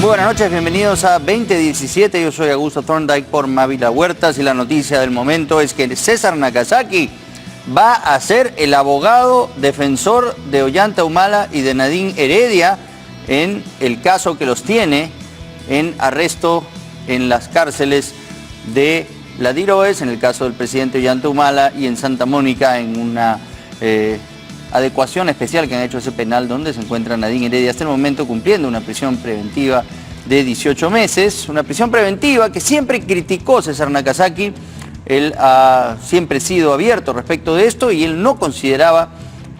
Muy buenas noches, bienvenidos a 2017. Yo soy Augusto Thorndike por Mávila Huertas y la noticia del momento es que César Nakazaki va a ser el abogado defensor de Ollanta Humala y de Nadine Heredia en el caso que los tiene en arresto en las cárceles de la DIROES, en el caso del presidente Ollanta Humala, y en Santa Mónica en una adecuación especial que han hecho ese penal donde se encuentra Nadine Heredia hasta el momento cumpliendo una prisión preventiva de 18 meses, una prisión preventiva que siempre criticó César Nakazaki. Él ha siempre sido abierto respecto de esto y él no consideraba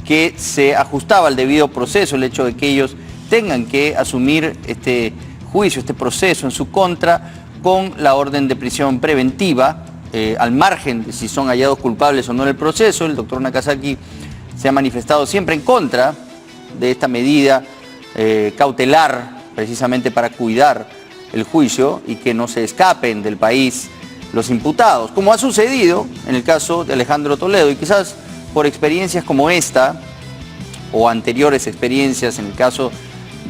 que se ajustaba al debido proceso el hecho de que ellos tengan que asumir este juicio, este proceso en su contra con la orden de prisión preventiva, al margen de si son hallados culpables o no en el proceso. El doctor Nakazaki se ha manifestado siempre en contra de esta medida cautelar, precisamente para cuidar el juicio y que no se escapen del país los imputados, como ha sucedido en el caso de Alejandro Toledo, y quizás por experiencias como esta, o anteriores experiencias en el caso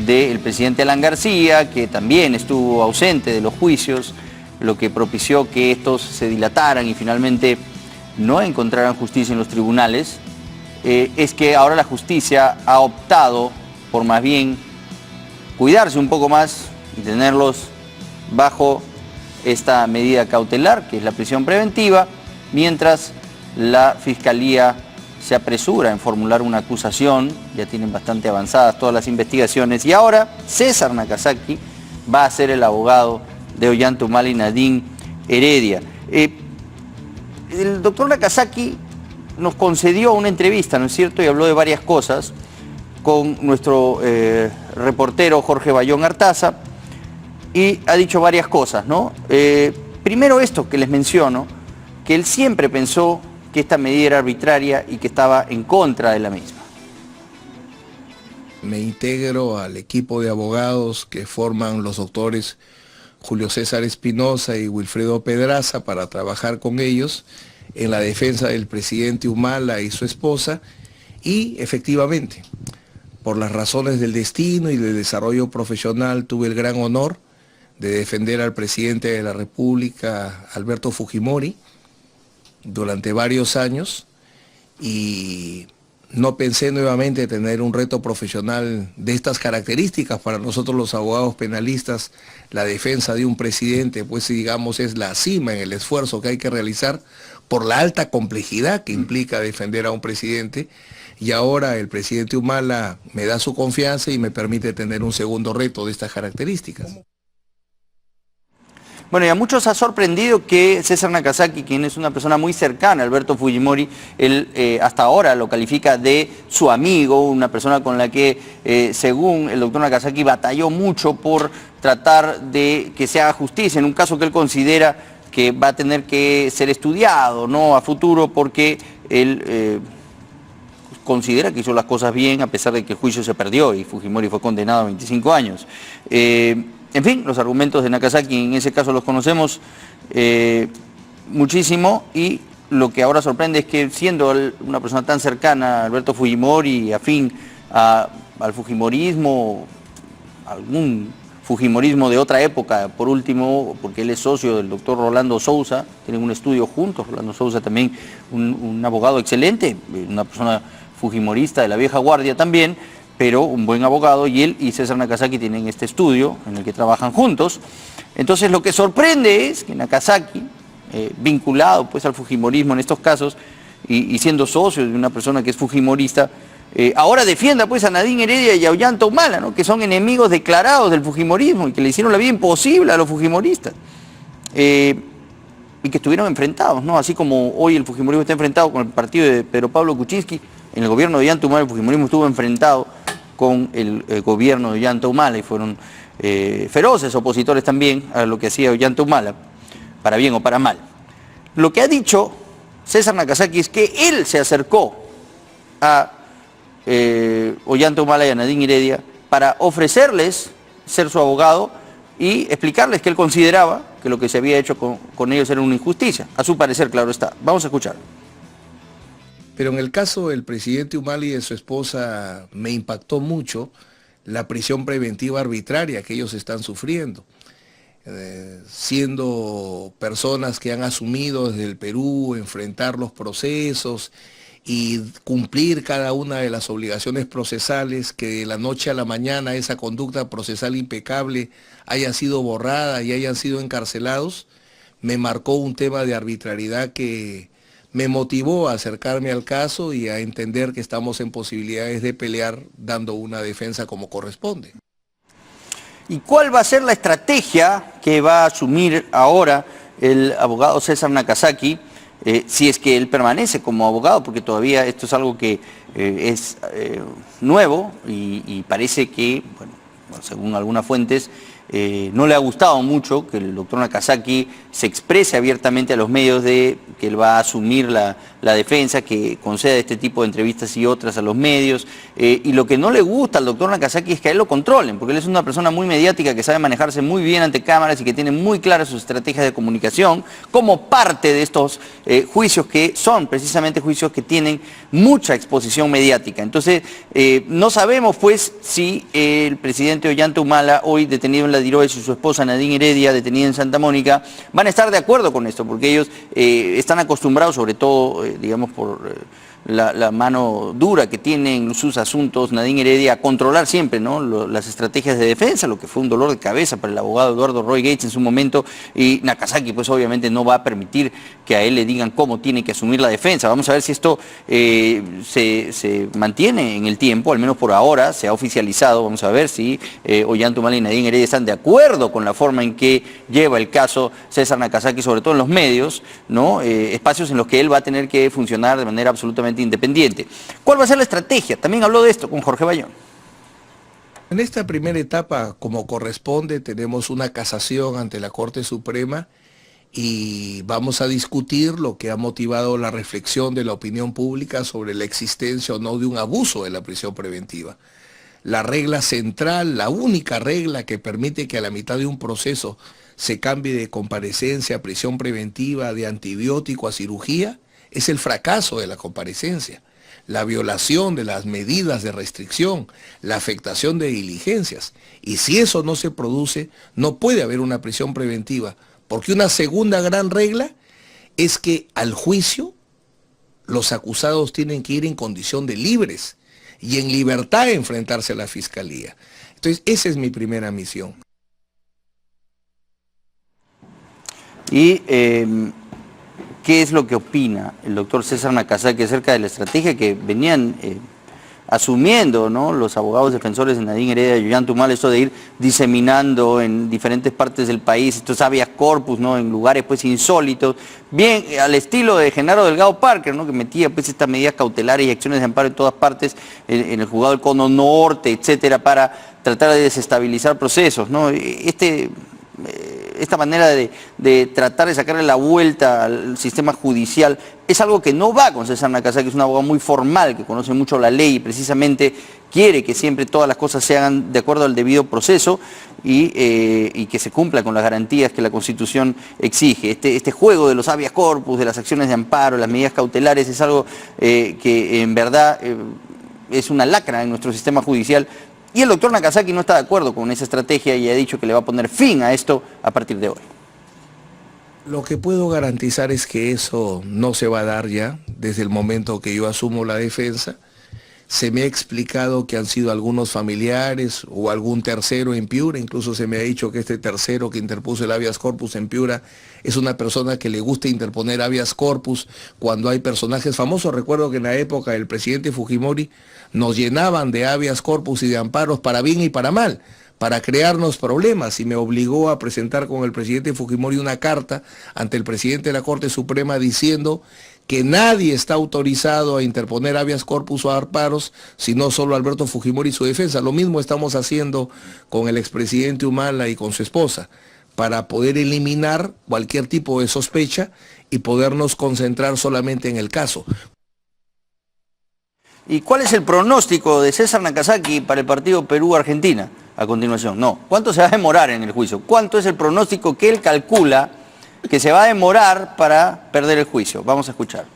del presidente Alan García, que también estuvo ausente de los juicios, lo que propició que estos se dilataran y finalmente no encontraran justicia en los tribunales, es que ahora la justicia ha optado por más bien cuidarse un poco más y tenerlos bajo esta medida cautelar, que es la prisión preventiva, mientras la Fiscalía se apresura en formular una acusación. Ya tienen bastante avanzadas todas las investigaciones, y ahora César Nakazaki va a ser el abogado de Ollanta Humala y Nadine Heredia. El doctor Nakazaki nos concedió una entrevista, ¿no es cierto?, y habló de varias cosas con nuestro reportero Jorge Bayón Artaza, y ha dicho varias cosas, ¿no? Primero esto que les menciono, que él siempre pensó que esta medida era arbitraria y que estaba en contra de la misma. Me integro al equipo de abogados que forman los doctores Julio César Espinosa y Wilfredo Pedraza para trabajar con ellos en la defensa del presidente Humala y su esposa, y efectivamente, por las razones del destino y del desarrollo profesional, tuve el gran honor de defender al presidente de la República, Alberto Fujimori, durante varios años, y no pensé nuevamente tener un reto profesional de estas características. Para nosotros los abogados penalistas, la defensa de un presidente, pues digamos, es la cima en el esfuerzo que hay que realizar por la alta complejidad que implica defender a un presidente, y ahora el presidente Humala me da su confianza y me permite tener un segundo reto de estas características. Bueno, y a muchos ha sorprendido que César Nakazaki, quien es una persona muy cercana a Alberto Fujimori, él hasta ahora lo califica de su amigo, una persona con la que, según el doctor Nakazaki, batalló mucho por tratar de que se haga justicia en un caso que él considera que va a tener que ser estudiado, ¿no?, a futuro, porque él considera que hizo las cosas bien a pesar de que el juicio se perdió y Fujimori fue condenado a 25 años. En fin, los argumentos de Nakazaki en ese caso los conocemos muchísimo, y lo que ahora sorprende es que, siendo una persona tan cercana a Alberto Fujimori, afín al fujimorismo, algún fujimorismo de otra época, por último, porque él es socio del doctor Rolando Souza, tienen un estudio juntos, Rolando Souza también, un abogado excelente, una persona fujimorista de la vieja guardia también, pero un buen abogado, y él y César Nakazaki tienen este estudio en el que trabajan juntos. Entonces lo que sorprende es que Nakazaki, vinculado pues al fujimorismo en estos casos, y siendo socio de una persona que es fujimorista, ahora defienda pues a Nadine Heredia y a Ollanta Humala, ¿no?, que son enemigos declarados del fujimorismo y que le hicieron la vida imposible a los fujimoristas, y que estuvieron enfrentados, ¿no? Así como hoy el fujimorismo está enfrentado con el partido de Pedro Pablo Kuczynski, en el gobierno de Ollanta Humala el fujimorismo estuvo enfrentado con el gobierno de Ollanta Humala y fueron feroces opositores también a lo que hacía Ollanta Humala, para bien o para mal. Lo que ha dicho César Nakazaki es que él se acercó a Ollanta Humala y a Nadine Heredia para ofrecerles ser su abogado y explicarles que él consideraba que lo que se había hecho con ellos era una injusticia. A su parecer, claro está. Vamos a escucharlo. Pero en el caso del presidente Humala y de su esposa me impactó mucho la prisión preventiva arbitraria que ellos están sufriendo. Siendo personas que han asumido desde el Perú enfrentar los procesos y cumplir cada una de las obligaciones procesales, que de la noche a la mañana esa conducta procesal impecable haya sido borrada y hayan sido encarcelados, me marcó un tema de arbitrariedad que me motivó a acercarme al caso y a entender que estamos en posibilidades de pelear dando una defensa como corresponde. ¿Y cuál va a ser la estrategia que va a asumir ahora el abogado César Nakazaki, si es que él permanece como abogado? Porque todavía esto es algo que es nuevo y parece que, bueno, según algunas fuentes, no le ha gustado mucho que el doctor Nakazaki se exprese abiertamente a los medios de que él va a asumir la defensa, que conceda este tipo de entrevistas y otras a los medios, y lo que no le gusta al doctor Nakazaki es que a él lo controlen, porque él es una persona muy mediática que sabe manejarse muy bien ante cámaras y que tiene muy claras sus estrategias de comunicación como parte de estos juicios que son precisamente juicios que tienen mucha exposición mediática. Entonces, no sabemos pues si el presidente Ollanta Humala, hoy detenido en la Diroes, y su esposa Nadine Heredia, detenida en Santa Mónica, van a estar de acuerdo con esto, porque ellos están acostumbrados, sobre todo, digamos, por la mano dura que tiene en sus asuntos Nadine Heredia, a controlar siempre, ¿no?, las estrategias de defensa, lo que fue un dolor de cabeza para el abogado Eduardo Roy Gates en su momento, y Nakazaki pues obviamente no va a permitir que a él le digan cómo tiene que asumir la defensa. Vamos a ver si esto se mantiene en el tiempo, al menos por ahora se ha oficializado. Vamos a ver si Ollanta Humala y Nadine Heredia están de acuerdo con la forma en que lleva el caso César Nakazaki, sobre todo en los medios, ¿no?, espacios en los que él va a tener que funcionar de manera absolutamente independiente. ¿Cuál va a ser la estrategia? También habló de esto con Jorge Bayón. En esta primera etapa, como corresponde, tenemos una casación ante la Corte Suprema y vamos a discutir lo que ha motivado la reflexión de la opinión pública sobre la existencia o no de un abuso de la prisión preventiva. La regla central, la única regla que permite que a la mitad de un proceso se cambie de comparecencia a prisión preventiva, de antibiótico a cirugía, es el fracaso de la comparecencia, la violación de las medidas de restricción, la afectación de diligencias. Y si eso no se produce, no puede haber una prisión preventiva, porque una segunda gran regla es que al juicio los acusados tienen que ir en condición de libres y en libertad enfrentarse a la fiscalía. Entonces, esa es mi primera misión. Y ¿qué es lo que opina el doctor César Nakazaki acerca de la estrategia que venían asumiendo, ¿no?, los abogados defensores de Nadine Heredia y Ollanta Humala, esto de ir diseminando en diferentes partes del país estos habeas corpus, ¿no?, en lugares pues insólitos, bien al estilo de Genaro Delgado Parker, ¿no?, que metía pues estas medidas cautelares y acciones de amparo en todas partes, en el juzgado del Cono Norte, etcétera, para tratar de desestabilizar procesos, ¿no? Esta manera de tratar de sacarle la vuelta al sistema judicial es algo que no va con César Nakazaki, que es un abogado muy formal, que conoce mucho la ley y precisamente quiere que siempre todas las cosas se hagan de acuerdo al debido proceso y que se cumpla con las garantías que la Constitución exige. Este juego de los habeas corpus, de las acciones de amparo, las medidas cautelares, es algo que en verdad es una lacra en nuestro sistema judicial. Y el doctor Nakazaki no está de acuerdo con esa estrategia y ha dicho que le va a poner fin a esto a partir de hoy. Lo que puedo garantizar es que eso no se va a dar ya desde el momento que yo asumo la defensa. Se me ha explicado que han sido algunos familiares o algún tercero en Piura, incluso se me ha dicho que este tercero que interpuso el habeas corpus en Piura es una persona que le gusta interponer habeas corpus cuando hay personajes famosos. Recuerdo que en la época del presidente Fujimori nos llenaban de habeas corpus y de amparos para bien y para mal, para crearnos problemas, y me obligó a presentar con el presidente Fujimori una carta ante el presidente de la Corte Suprema diciendo que nadie está autorizado a interponer habeas corpus o amparos, sino solo Alberto Fujimori y su defensa. Lo mismo estamos haciendo con el expresidente Humala y con su esposa, para poder eliminar cualquier tipo de sospecha y podernos concentrar solamente en el caso. ¿Y cuál es el pronóstico de César Nakazaki para el partido Perú-Argentina a continuación? No, ¿cuánto se va a demorar en el juicio? ¿Cuánto es el pronóstico que él calcula que se va a demorar para perder el juicio? Vamos a escuchar.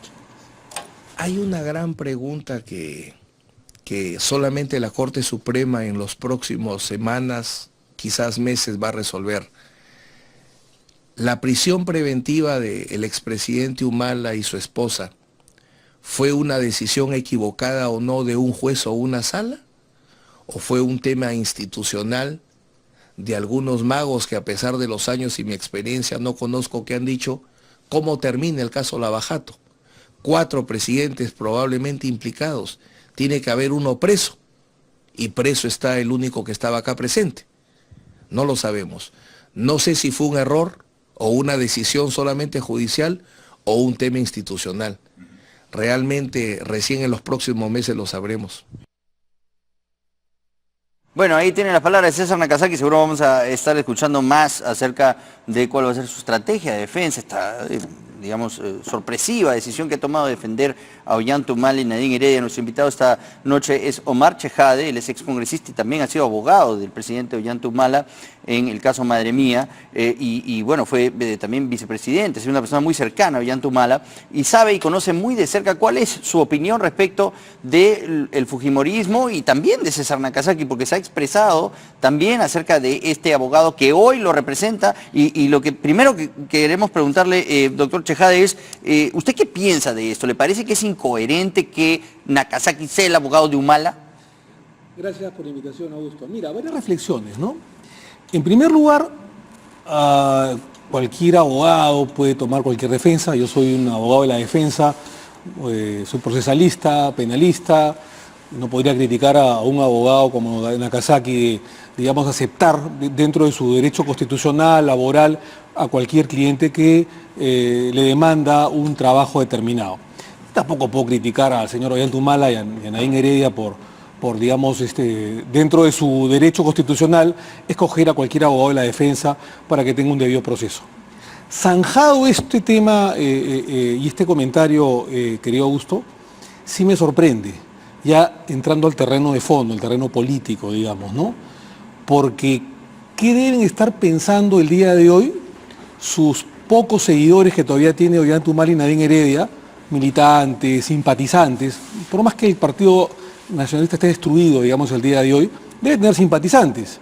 Hay una gran pregunta que que solamente la Corte Suprema en los próximos semanas, quizás meses, va a resolver. La prisión preventiva del expresidente Humala y su esposa, ¿fue una decisión equivocada o no de un juez o una sala? ¿O fue un tema institucional de algunos magos que, a pesar de los años y mi experiencia, no conozco, que han dicho cómo termina el caso Lavajato? 4 presidentes probablemente implicados, tiene que haber uno preso, y preso está el único que estaba acá presente. No lo sabemos. No sé si fue un error o una decisión solamente judicial o un tema institucional. Realmente recién en los próximos meses lo sabremos. Bueno, ahí tienen las palabras de César Nakazaki. Seguro vamos a estar escuchando más acerca de cuál va a ser su estrategia de defensa, esta, digamos, sorpresiva decisión que ha tomado de defender a Ollanta Humala y Nadine Heredia. Nuestro invitado esta noche es Omar Chejade, él es excongresista y también ha sido abogado del presidente Ollanta Humala en el caso Madre Mía, y bueno, fue también vicepresidente, es una persona muy cercana a Ollanta Humala y sabe y conoce muy de cerca cuál es su opinión respecto del fujimorismo y también de César Nakazaki, porque se ha expresado también acerca de este abogado que hoy lo representa, y lo que primero que queremos preguntarle, doctor Chejade, es ¿usted qué piensa de esto? ¿Le parece que es incoherente que Nakazaki sea el abogado de Humala? Gracias por la invitación, Augusto. Mira, varias reflexiones, ¿no? En primer lugar, cualquier abogado puede tomar cualquier defensa. Yo soy un abogado de la defensa, soy procesalista, penalista. No podría criticar a un abogado como Nakazaki de, digamos, aceptar dentro de su derecho constitucional, laboral, a cualquier cliente que le demanda un trabajo determinado. Tampoco puedo criticar al señor Ollanta Humala y a Nadine Heredia por digamos, dentro de su derecho constitucional, escoger a cualquier abogado de la defensa para que tenga un debido proceso. Zanjado este tema y este comentario, querido Augusto, sí me sorprende, ya entrando al terreno de fondo, el terreno político, digamos, ¿no? Porque, ¿qué deben estar pensando el día de hoy sus pocos seguidores que todavía tiene Ollanta Humala y Nadine Heredia, militantes, simpatizantes, por más que el Partido Nacionalista esté destruido, digamos, el día de hoy, debe tener simpatizantes?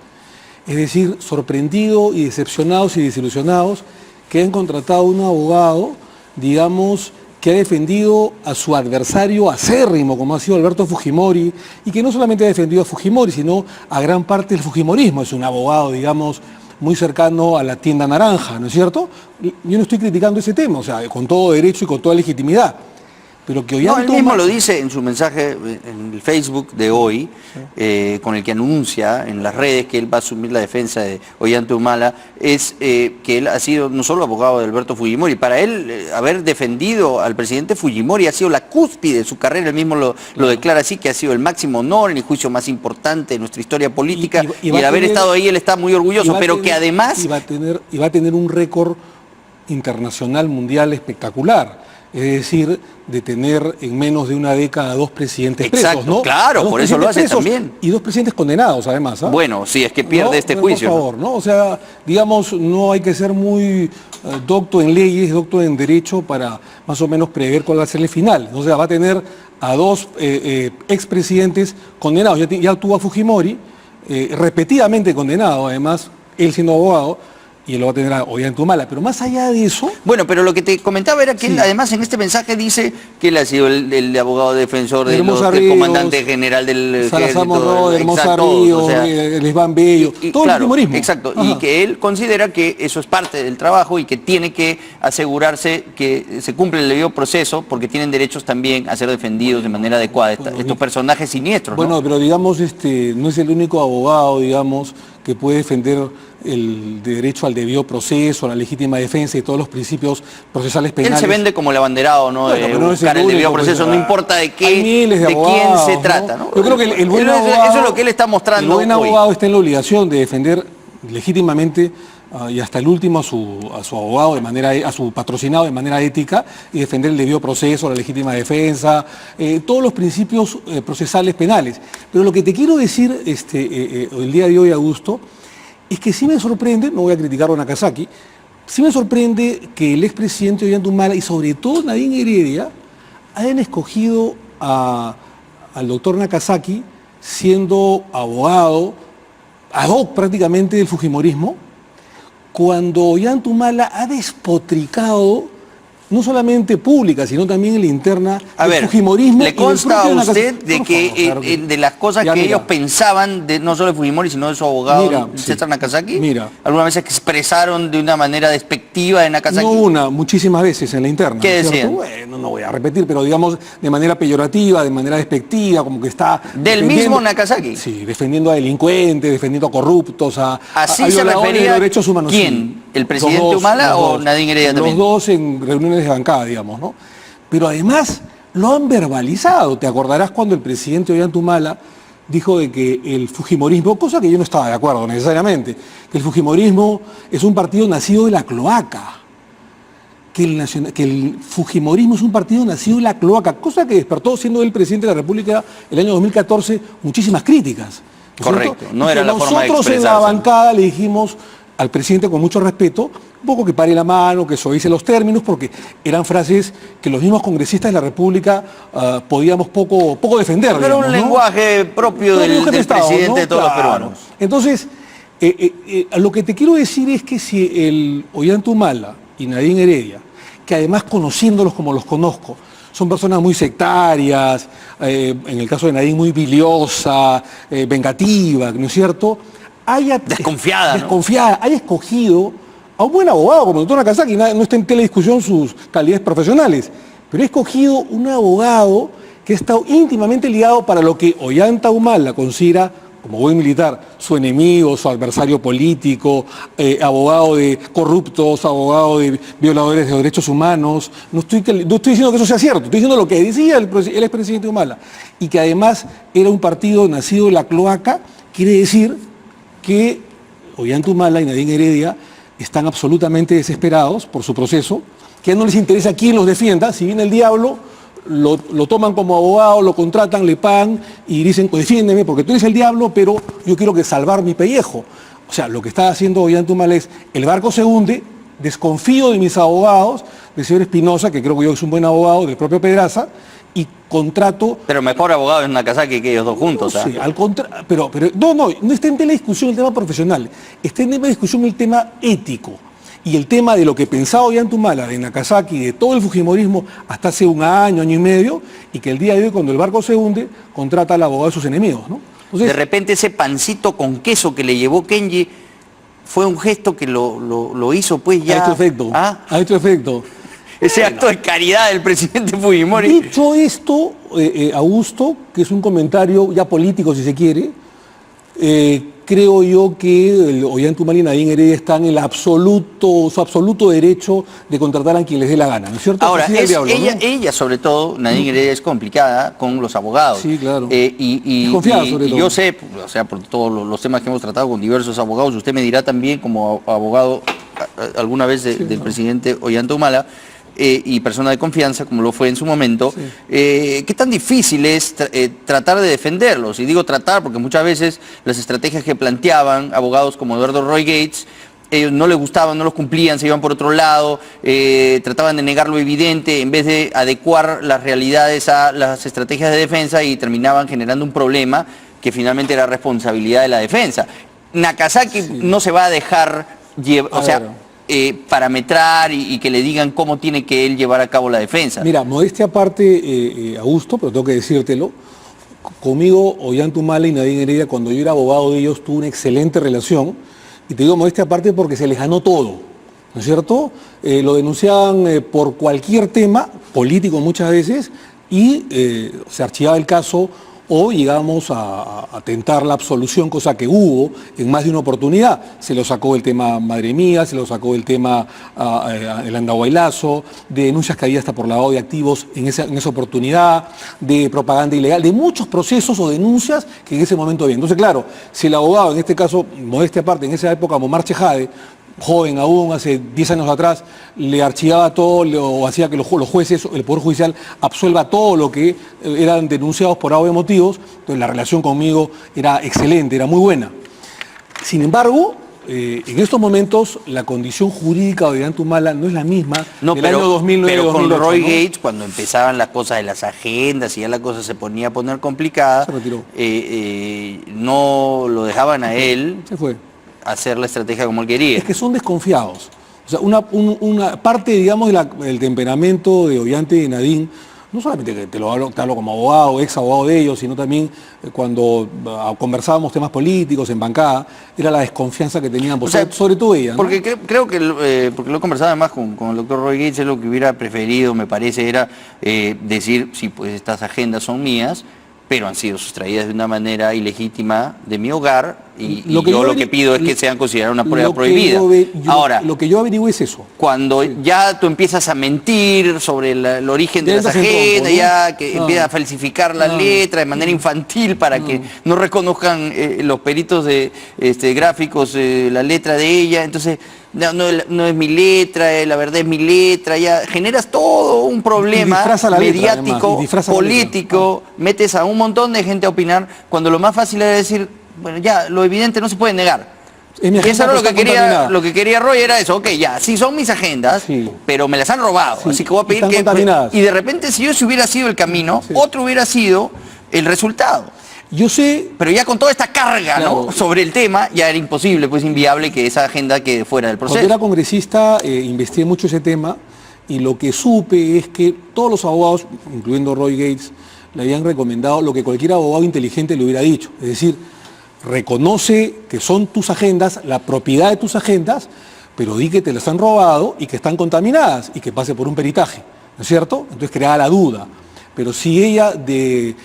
Es decir, sorprendidos y decepcionados y desilusionados que han contratado un abogado, digamos, que ha defendido a su adversario acérrimo, como ha sido Alberto Fujimori, y que no solamente ha defendido a Fujimori, sino a gran parte del fujimorismo. Es un abogado, digamos, muy cercano a la tienda naranja, ¿no es cierto? Yo no estoy criticando ese tema, o sea, con todo derecho y con toda legitimidad. Pero que Ollanta él mismo lo dice en su mensaje en el Facebook de hoy, con el que anuncia en las redes que él va a asumir la defensa de Ollanta Humala, es que él ha sido no solo abogado de Alberto Fujimori, para él haber defendido al presidente Fujimori ha sido la cúspide de su carrera, él mismo lo declara así, que ha sido el máximo honor, el juicio más importante de nuestra historia política, y el haber estado ahí él está muy orgulloso, pero que además... Y va a tener un récord internacional, mundial espectacular. Es decir, de tener en menos de una década 2 presidentes presos, ¿no? Claro, por eso lo hace también. Y 2 presidentes condenados, además. Bueno, si es que pierde este juicio. Por favor, ¿no? O sea, digamos, no hay que ser muy docto en leyes, docto en derecho para más o menos prever cuál va a ser el final. O sea, va a tener a 2 expresidentes condenados. Ya tuvo a Fujimori, repetidamente condenado, además, él siendo abogado, y él lo va a tener a Ollanta Humala. Pero más allá de eso... Bueno, pero lo que te comentaba era que él, además, en este mensaje dice que él ha sido el abogado defensor del comandante general del ejército. Salazar de Hermosa Ríos, o sea, Lisbán Bello, todo el fujimorismo. Exacto, y que él considera que eso es parte del trabajo y que tiene que asegurarse que se cumple el debido proceso porque tienen derechos también a ser defendidos de manera adecuada estos personajes siniestros, ¿no? Bueno, pero digamos, no es el único abogado, digamos, que puede defender el derecho al debido proceso, a la legítima defensa y todos los principios procesales penales. Él se vende como el abanderado, ¿no? Bueno, de buscar el debido proceso, no importa de quién se trata, ¿no? Yo creo que el buen abogado, eso es lo que él está mostrando. El buen abogado está en la obligación de defender legítimamente y hasta el último a su abogado a su patrocinado de manera ética y defender el debido proceso, la legítima defensa, todos los principios procesales penales. Pero lo que te quiero decir el día de hoy, Augusto, es que sí me sorprende, no voy a criticar a Nakazaki, sí me sorprende que el expresidente Ollanta Humala y sobre todo Nadine Heredia hayan escogido a al doctor Nakazaki siendo abogado ad hoc prácticamente del fujimorismo, cuando Ollanta ha despotricado no solamente pública, sino también en la interna del fujimorismo. ¿Le consta a usted de que claro de las cosas ya, que mira, ellos pensaban, no solo de Fujimori, sino de su abogado César Nakazaki? Mira, ¿alguna vez expresaron de una manera despectiva de Nakazaki? No una, muchísimas veces en la interna. ¿Qué decían? Bueno, no voy a repetir, pero digamos de manera peyorativa, de manera despectiva, como que está... ¿Del mismo Nakazaki? Sí, defendiendo a delincuentes, defendiendo a corruptos, ¿Así se refería de derechos humanos. quién? Sí. ¿El presidente Humala o Nadine Heredia también? Los dos en reuniones de bancada, digamos, ¿no? Pero además lo han verbalizado. Te acordarás cuando el presidente Ollanta Humala dijo de que el fujimorismo, cosa que yo no estaba de acuerdo necesariamente, que el fujimorismo es un partido nacido de la cloaca, que el fujimorismo es un partido nacido en la cloaca, cosa que despertó, siendo él presidente de la República el año 2014, muchísimas críticas. Correcto, no era la forma de expresarse. Nosotros en la bancada le dijimos al presidente con mucho respeto, un poco que pare la mano, que suavice los términos, porque eran frases que los mismos congresistas de la República podíamos poco defender. Pero era un lenguaje propio del presidente, ¿no?, de todos los peruanos. Entonces, lo que te quiero decir es que si el Ollanta Humala y Nadine Heredia, que además conociéndolos como los conozco, son personas muy sectarias, en el caso de Nadine muy biliosa, vengativa, ¿no es cierto?, desconfiada, haya escogido a un buen abogado como el doctor Nakazaki, no está en tela discusión sus calidades profesionales, pero ha escogido un abogado que ha estado íntimamente ligado para lo que Ollanta Humala considera, como buen militar, su enemigo, su adversario político, abogado de corruptos, abogado de violadores de derechos humanos. No estoy diciendo que eso sea cierto, estoy diciendo lo que decía el expresidente Humala, y que además era un partido nacido de la cloaca. Quiere decir que Ollanta Humala y Nadine Heredia están absolutamente desesperados por su proceso, que no les interesa quién los defienda. Si viene el diablo, lo toman como abogado, lo contratan, le pagan y dicen, defiéndeme porque tú eres el diablo, pero yo quiero salvar mi pellejo. O sea, lo que está haciendo Ollanta Humala es, el barco se hunde, desconfío de mis abogados, del señor Espinosa, que creo que yo es un buen abogado, del propio Pedraza, y contrato... Pero mejor abogado es Nakazaki que ellos dos juntos. No, sí, al contrario, pero no está en tela discusión el tema profesional, está en tela discusión el tema ético. Y el tema de lo que pensaba Ollanta Humala, de Nakazaki, de todo el fujimorismo hasta hace un año y medio, y que el día de hoy, cuando el barco se hunde, contrata al abogado de sus enemigos, ¿no? Entonces, de repente ese pancito con queso que le llevó Kenji fue un gesto que lo hizo pues ya... Ha hecho efecto, ha hecho efecto. Ese acto de caridad del presidente Fujimori. Dicho esto, Augusto, que es un comentario ya político si se quiere, creo yo que Ollanta Humala y Nadine Heredia están en su absoluto derecho de contratar a quien les dé la gana, ¿no es cierto? Ahora, ¿no? ella sobre todo, Nadine Heredia, es complicada con los abogados. Sí, claro. Y yo sé, o sea, por todos los temas que hemos tratado con diversos abogados, usted me dirá también como abogado alguna vez del presidente Ollanta Humala, y persona de confianza, como lo fue en su momento, ¿qué tan difícil es tratar de defenderlos? Y digo tratar porque muchas veces las estrategias que planteaban abogados como Eduardo Roy Gates, ellos no les gustaban, no los cumplían, se iban por otro lado, trataban de negar lo evidente en vez de adecuar las realidades a las estrategias de defensa y terminaban generando un problema que finalmente era responsabilidad de la defensa. Nakazaki no se va a dejar llevar, parametrar y que le digan cómo tiene que él llevar a cabo la defensa. Mira, modestia aparte, Augusto, pero tengo que decírtelo, conmigo Ollanta Humala y Nadine Heredia, cuando yo era abogado de ellos, tuve una excelente relación, y te digo modestia aparte porque se les ganó todo, ¿no es cierto? Lo denunciaban por cualquier tema, político muchas veces, y se archivaba el caso o llegamos a tentar la absolución, cosa que hubo en más de una oportunidad. Se lo sacó el tema Madre Mía, se lo sacó el tema el Andahuaylazo, de denuncias que había hasta por lavado de activos en esa oportunidad, de propaganda ilegal, de muchos procesos o denuncias que en ese momento había. Entonces, claro, si el abogado, en este caso, modestia aparte, en esa época, Momar Chejade, joven aún, hace 10 años atrás, le archivaba todo, o hacía que los jueces, el Poder Judicial, absuelva todo lo que eran denunciados por de motivos. Entonces la relación conmigo era excelente, era muy buena. Sin embargo, en estos momentos la condición jurídica de Ollanta no es la misma No, del año 2009 pero con 2008, Roy ¿no? Gates, cuando empezaban las cosas de las agendas y ya la cosa se ponía a poner complicada, Se retiró. no lo dejaban a él Se fue. hacer la estrategia como él quería. Es que son desconfiados. O sea, una parte, digamos, del temperamento de Ollanta y de Nadine, no solamente que te hablo como abogado, ex abogado de ellos, sino también cuando conversábamos temas políticos en bancada, era la desconfianza que tenían, O sea, sobre todo ella, ¿no? Porque creo que, porque lo he conversado además con el doctor Roy Gates, es lo que hubiera preferido, me parece, era decir, sí, pues estas agendas son mías, pero han sido sustraídas de una manera ilegítima de mi hogar y lo que pido es que sean consideradas una prueba prohibida. Ahora, lo que yo averiguo es eso. cuando ya tú empiezas a mentir sobre el origen de las agendas, ya que empiezas a falsificar la letra de manera infantil para que no reconozcan los peritos de gráficos la letra de ella, entonces no es mi letra, la verdad es mi letra, ya generas todo un problema mediático, político, metes a un montón de gente a opinar, cuando lo más fácil era decir, bueno, ya, lo evidente no se puede negar. Y eso era lo que quería Roy, era eso, ok, ya, sí son mis agendas, sí, pero me las han robado, sí, así que voy a pedir que... Y de repente, si yo hubiera sido el camino, sí, otro hubiera sido el resultado. Yo sé... Pero ya con toda esta carga, claro, ¿no?, sobre el tema, ya era imposible, pues inviable que esa agenda quede fuera del proceso. Cuando era congresista, investigué mucho ese tema, y lo que supe es que todos los abogados, incluyendo Roy Gates, le habían recomendado lo que cualquier abogado inteligente le hubiera dicho, es decir, reconoce que son tus agendas, la propiedad de tus agendas, pero di que te las han robado y que están contaminadas y que pase por un peritaje, ¿no es cierto? Entonces creaba la duda. Pero si ella de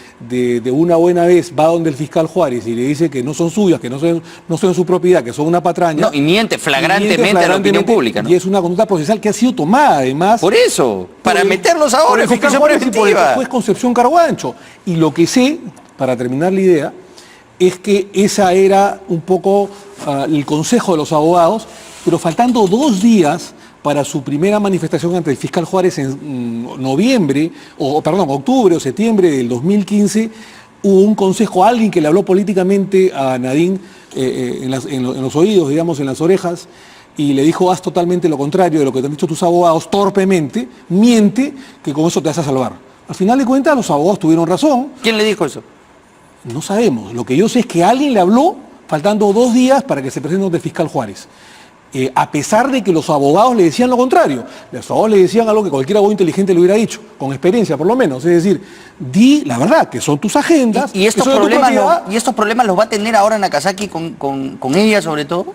una buena vez va donde el fiscal Juárez y le dice que no son suyas, que no son su propiedad, que son una patraña... No, y miente flagrantemente a la opinión pública, ¿no? Y es una conducta procesal que ha sido tomada, además... Por eso, para meterlos ahora en prisión preventiva. Por el juez Concepción Carguancho. Y lo que sé, para terminar la idea, es que esa era un poco el consejo de los abogados, pero faltando 2 días para su primera manifestación ante el fiscal Juárez en octubre o septiembre del 2015, hubo un consejo, alguien que le habló políticamente a Nadine en los oídos, digamos, en las orejas, y le dijo, haz totalmente lo contrario de lo que te han dicho tus abogados, torpemente, miente, que con eso te vas a salvar. Al final de cuentas, los abogados tuvieron razón. ¿Quién le dijo eso? No sabemos. Lo que yo sé es que alguien le habló faltando 2 días para que se presente ante el fiscal Juárez. A pesar de que los abogados le decían lo contrario. Los abogados le decían algo que cualquier abogado inteligente le hubiera dicho, con experiencia por lo menos. Es decir, di la verdad, que son tus agendas. ¿Y estos problemas los va a tener ahora Nakazaki con ella sobre todo?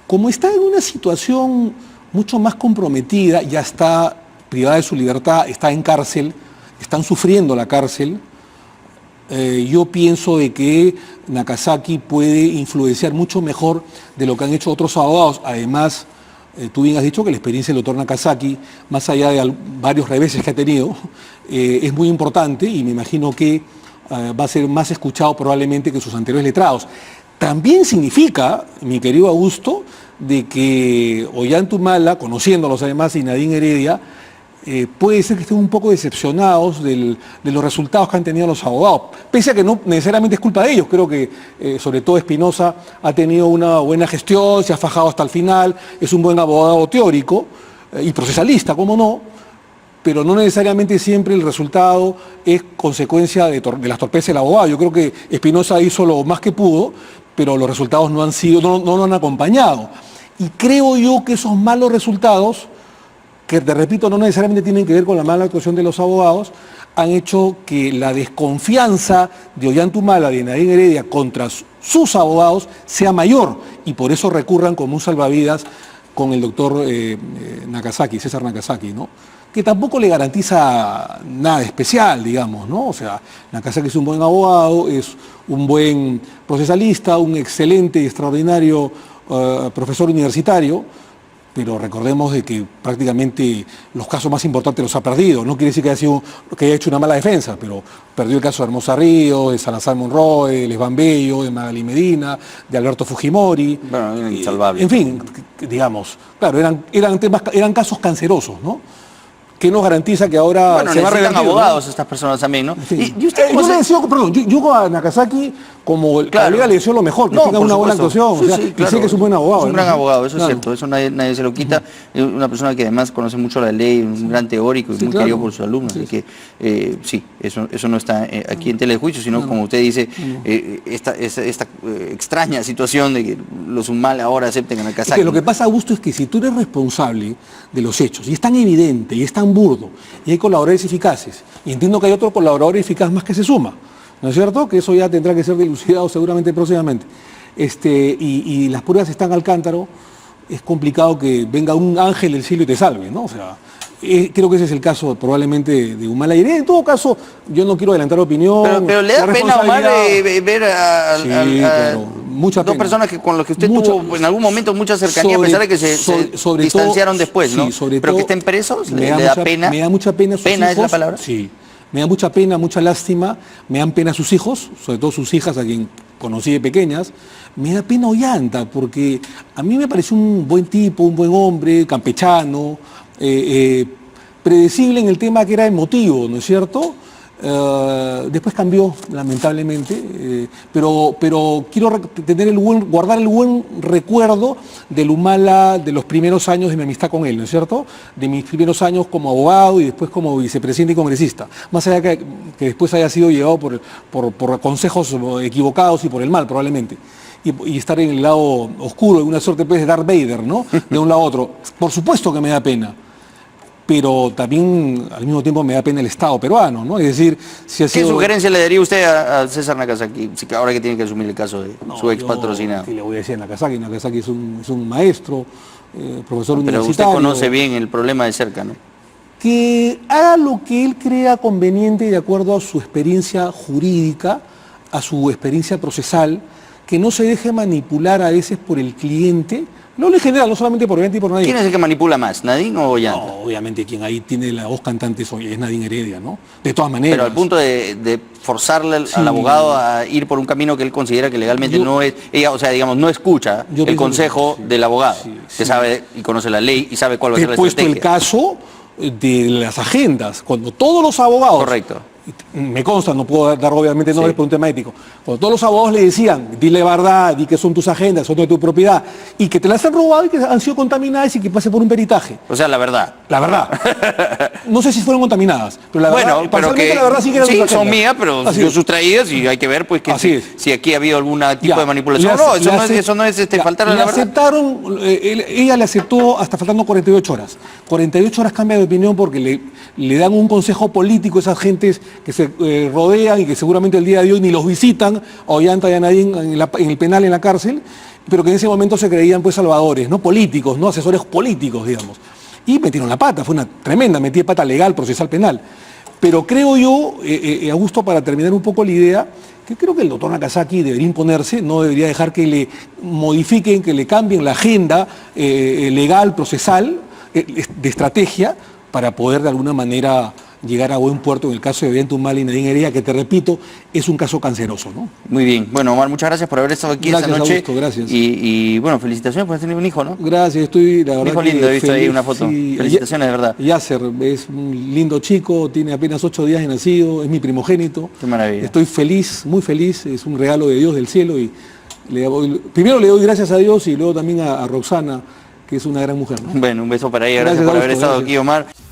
Como está en una situación mucho más comprometida, ya está privada de su libertad, está en cárcel, están sufriendo la cárcel, yo pienso de que Nakazaki puede influenciar mucho mejor de lo que han hecho otros abogados. Además, tú bien has dicho que la experiencia del doctor Nakazaki, más allá de varios reveses que ha tenido, es muy importante y me imagino que va a ser más escuchado probablemente que sus anteriores letrados. También significa, mi querido Augusto, de que Ollanta Humala, conociéndolos además, y Nadine Heredia, puede ser que estén un poco decepcionados de los resultados que han tenido los abogados, pese a que no necesariamente es culpa de ellos. Creo que sobre todo Espinosa ha tenido una buena gestión, se ha fajado hasta el final, es un buen abogado teórico y procesalista, cómo no, pero no necesariamente siempre el resultado es consecuencia de las torpezas del abogado. Yo creo que Espinosa hizo lo más que pudo, pero los resultados no lo han acompañado. Y creo yo que esos malos resultados, que te repito, no necesariamente tienen que ver con la mala actuación de los abogados, han hecho que la desconfianza de Ollanta Humala y de Nadine Heredia contra sus abogados sea mayor, y por eso recurran como un salvavidas con el doctor Nakazaki, César Nakazaki, ¿no?, que tampoco le garantiza nada especial, digamos, ¿no? O sea, Nakazaki es un buen abogado, es un buen procesalista, un excelente y extraordinario profesor universitario, pero recordemos de que prácticamente los casos más importantes los ha perdido. No quiere decir que haya hecho una mala defensa, pero perdió el caso de Hermosa Ríos, de Salazar Monroy, de Lesbán Bello, de Magali Medina, de Alberto Fujimori. Bueno, insalvable. En fin, digamos, claro, eran casos cancerosos, ¿no? ¿qué nos garantiza que ahora Bueno, se va a necesitan revertir, abogados ¿no? estas personas también, ¿no? Sí. ¿Y usted cómo yo se- le deseo, perdón, yo a Nakazaki, como Claro. colega, le deseo lo mejor, que No, tenga por una buena supuesto. actuación. Sí, O sea, sí, y claro. sé que es un buen abogado. Es un gran además, ¿no? abogado, eso Claro. es cierto, eso nadie se lo quita. Es una persona que además conoce mucho la ley, un gran teórico y Sí, muy claro. querido por sus alumnos. Sí, Así que sí, eso no está aquí en tela de juicio, sino como usted dice, esta extraña situación de que los Humala ahora acepten a Es Nakazaki. que lo que pasa, Augusto, es que si tú eres responsable de los hechos, y es tan evidente, y es tan burdo, y hay colaboradores eficaces, y entiendo que hay otro colaborador eficaz más que se suma, ¿no es cierto? Que eso ya tendrá que ser dilucidado seguramente próximamente. Y las pruebas están al cántaro, es complicado que venga un ángel del cielo y te salve, ¿no? O sea, creo que ese es el caso probablemente de Humala. Y en todo caso, yo no quiero adelantar opinión. Pero le da la pena a Omar responsabilidad- ver Sí, a claro, mucha dos pena. personas con los que usted Mucha- tuvo en algún momento mucha cercanía, a sobre- pesar de que se sobre distanciaron todo- después, ¿no? sí, sobre Pero que todo, estén presos, me le da da mucha- pena. Me da mucha pena sus ¿Pena hijos. es la palabra? Sí, me da mucha pena, mucha lástima, me dan pena sus hijos, sobre todo sus hijas, a quien conocí de pequeñas. Me da pena Ollanta, porque a mí me pareció un buen tipo, un buen hombre, campechano, predecible en el tema que era emotivo, ¿no es cierto? Después cambió, lamentablemente, pero quiero guardar el buen recuerdo del Humala de los primeros años de mi amistad con él, ¿no es cierto? De mis primeros años como abogado y después como vicepresidente y congresista. Más allá que después haya sido llevado por consejos equivocados y por el mal, probablemente. Y estar en el lado oscuro, en una suerte pues, de Darth Vader, ¿no? De un lado a otro. Por supuesto que me da pena. Pero también al mismo tiempo me da pena el Estado peruano, ¿no? Es decir, si ha ¿Qué sido... sugerencia le daría usted a César Nakazaki, ahora que tiene que asumir el caso de No, su ex yo, patrocinado? ¿qué le voy a decir a Nakazaki? Nakazaki es un maestro, profesor Pero usted universitario. conoce bien el problema de cerca, ¿no? Que haga lo que él crea conveniente de acuerdo a su experiencia jurídica, a su experiencia procesal, que no se deje manipular a veces por el cliente, no en general, no solamente por Ollanta y por nadie. ¿Quién es el que manipula más, Nadine o Ollanta? No, obviamente quien ahí tiene la voz cantante es Nadine Heredia, ¿no? De todas maneras. Pero al punto de forzarle al Sí. abogado a ir por un camino que él considera que legalmente no es, o sea, digamos, no escucha Yo el pienso consejo que sí. del abogado, Sí, que sí. sabe y conoce la ley y sabe cuál va a He ser la puesto el estrategia. caso de las agendas, cuando todos los abogados... Correcto. Me consta, no puedo dar obviamente nombres Sí. por un tema ético. Cuando todos los abogados le decían, dile verdad, di que son tus agendas, son de tu propiedad, y que te las han robado y que han sido contaminadas y que pase por un peritaje. O sea, la verdad. La verdad. No sé si fueron contaminadas, pero la verdad, Bueno, pero parcialmente que la verdad sí que eran tus son agendas. mías, pero Así yo es. sustraídas y hay que ver pues que Así es. si aquí ha habido algún tipo Ya, de manipulación. le No, ace- eso no es ya, faltar a le la verdad. aceptaron, ella le aceptó hasta faltando 48 horas. 48 horas cambia de opinión porque le dan un consejo político a esas gentes que se rodean y que seguramente el día de hoy ni los visitan, a Ollanta y a Nadine en el penal, en la cárcel, pero que en ese momento se creían pues salvadores, no políticos, no asesores políticos, digamos. Y metieron la pata, fue una tremenda metida de pata legal, procesal, penal. Pero creo yo, Augusto, para terminar un poco la idea, que creo que el doctor Nakazaki debería imponerse, no debería dejar que le modifiquen, que le cambien la agenda legal, procesal, de estrategia, para poder de alguna manera llegar a buen puerto en el caso de Ollanta Humala y Nadine Heredia, que te repito, es un caso canceroso, ¿no? Muy bien. Bueno, Omar, muchas gracias por haber estado aquí Gracias, esta noche. Augusto, gracias. Y bueno, felicitaciones por tener un hijo, ¿no? Gracias, estoy la verdad hijo que lindo, he visto ahí feliz, una foto. sí. Felicitaciones, de verdad. Yasser es un lindo chico, tiene apenas 8 días de nacido, es mi primogénito. Qué maravilla. Estoy feliz, muy feliz, es un regalo de Dios del cielo y primero le doy gracias a Dios y luego también a Roxana, que es una gran mujer, ¿no? Bueno, un beso para ella. Gracias, Gracias por haber Augusto, estado gracias. aquí, Omar.